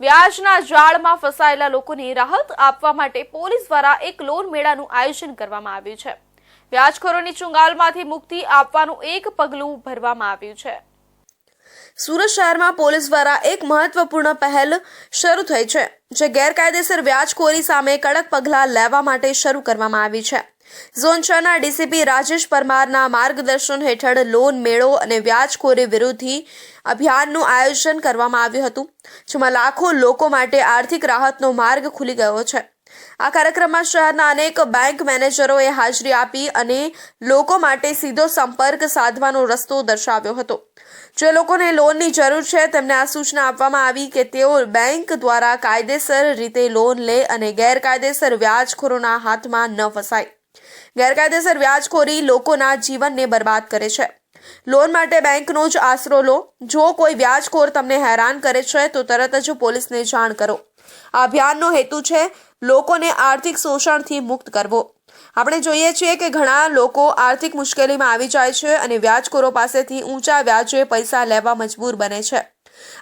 વ્યાજના જાળમાં ફસાયેલા લોકોને રાહત આપવા માટે પોલીસ દ્વારા એક લોન મેળાનું આયોજન કરવામાં આવ્યું છે। વ્યાજખોરોની ચુંગાલમાંથી મુક્તિ આપવાનું એક પગલું ભરવામાં આવ્યું છે। સુરત શહેરમાં પોલીસ દ્વારા એક મહત્વપૂર્ણ પહેલ શરૂ થઈ છે, જે ગેરકાયદેસર વ્યાજખોરી સામે કડક પગલાં લેવા માટે શરૂ કરવામાં આવી છે। ઝોન 6 ના ડીસીપી રાજેશ પરમારના માર્ગદર્શન હેઠળ લોન મેળો અને વ્યાજખોરી વિરોધી અભિયાનનું આયોજન કરવામાં આવ્યું હતું, જેમાં લાખો લોકો માટે આર્થિક રાહતનો માર્ગ ખુલી ગયો છે। આ કાર્યક્રમમાં શહેરના અનેક બેંક મેનેજરોએ હાજરી આપી અને લોકો માટે સીધો સંપર્ક સાધવાનો રસ્તો દર્શાવ્યો હતો। જે લોકોને લોનની જરૂર છે તેમને આ સૂચના આપવામાં આવી કે તેઓ બેંક દ્વારા કાયદેસર રીતે લોન લે અને ગેરકાયદેસર વ્યાજખોરોના હાથમાં ન ફસાય। ગેરકાયદેસર વ્યાજખોરી લોકોના જીવનને બરબાદ કરે છે। લોન માટે બેંકનો જ આશરો લો। જો કોઈ વ્યાજખોર તમને હેરાન કરે છે તો તરત જ પોલીસને જાણ કરો। આ અભિયાનનો હેતુ છે લોકોને આર્થિક શોષણથી મુક્ત કરવો। આપણે જોઈએ છીએ કે ઘણા લોકો આર્થિક મુશ્કેલીમાં આવી જાય છે અને વ્યાજખોરો પાસેથી ઊંચા વ્યાજે પૈસા લેવા મજબૂર બને છે।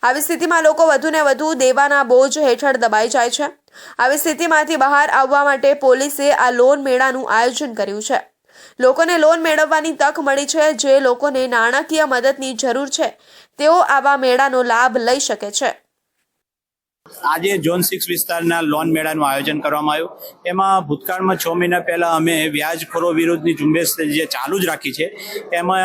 આવી સ્થિતિમાં લોકો વધુને વધુ દેવાના બોજ હેઠળ દબાઈ જાય છે। આવી સ્થિતિમાંથી બહાર આવવા માટે પોલીસે આ લોન મેળાનું આયોજન કર્યું છે। લોકોને લોન મેળવવાની તક મળી છે। જે લોકોને નાણાકીય મદદની જરૂર છે તેઓ આવા મેળાનો લાભ લઈ શકે છે। આજે ઝોન 6 વિસ્તારના લોન મેળાનું આયોજન કરવામાં આવ્યું। એમાં ભૂતકાળમાં 6 મહિના પહેલા અમે વ્યાજખોરો વિરુદ્ધની ઝુંબેશ જે ચાલુ જ રાખી છે, એમાં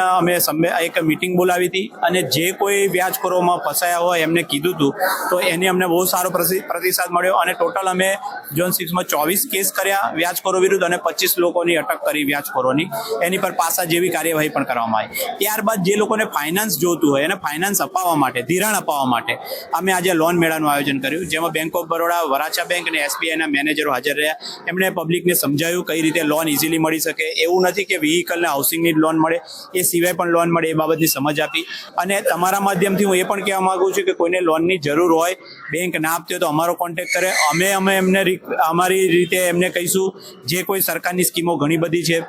અમે એક મિટિંગ બોલાવી હતી અને જે કોઈ વ્યાજખોરોમાં ફસાયા હોય એમને કીધું હતું, તો એને અમને બહુ સારો પ્રતિસાદ મળ્યો અને ટોટલ અમે ઝોન 6માં 24 કેસ કર્યા વ્યાજખોરો વિરુદ્ધ અને 25 લોકોની અટક કરી વ્યાજખોરોની। એની પર પાસા જેવી કાર્યવાહી પણ કરવામાં આવી। ત્યારબાદ જે લોકોને ફાઇનાન્સ જોતું હોય એને ફાઇનાન્સ અપાવવા માટે, ધિરાણ અપાવવા માટે અમે આજે લોન મેળાનું આયોજન કર્યું, જેમાં bank of Baroda, Varachha bank અને એસબીઆઈના મેનેજરો હાજર રહ્યા। એમણે પબ્લિકને સમજાવ્યું કઈ રીતે લોન ઇઝીલી મળી શકે। એવું નથી કે વ્હીકલને હાઉસિંગની લોન મળે, એ સિવાય પણ લોન મળે, એ બાબતની સમજ આપી। અને તમારા માધ્યમથી હું એ પણ કહેવા માંગુ છું કે કોઈને લોનની જરૂર હોય, બેંક ના આપતી હોય તો અમારો કોન્ટેક્ટ કરે। અમે એમને અમારી રીતે એમને કહીશું। જે કોઈ સરકારની સ્કીમો ઘણી બધી છે।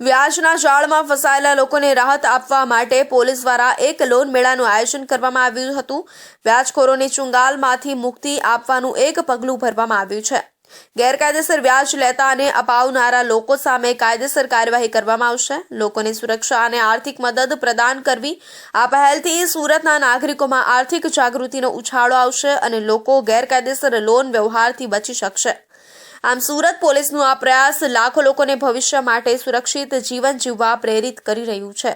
વ્યાજના જાળમાં ફસાયેલા લોકોને રાહત આપવા માટે પોલીસ દ્વારા એક લોન મેળાનું આયોજન કરવામાં આવ્યું હતું। વ્યાજખોરોની ચુંગાલમાંથી મુક્તિ આપવાનું એક પગલું ભરવામાં આવ્યું છે। ગેરકાયદેસર વ્યાજ લેતા અને અપાવનારા લોકો સામે કાયદેસર કાર્યવાહી કરવામાં આવશે। લોકોની સુરક્ષા અને આર્થિક મદદ પ્રદાન કરવી, આ પહેલથી સુરતના નાગરિકોમાં આર્થિક જાગૃતિનો ઉછાળો આવશે અને લોકો ગેરકાયદેસર લોન વ્યવહારથી બચી શકશે। આમ સુરત પોલીસનું આ પ્રયાસ લાખો લોકોને ભવિષ્ય માટે સુરક્ષિત જીવન જીવવા પ્રેરિત કરી રહ્યું છે।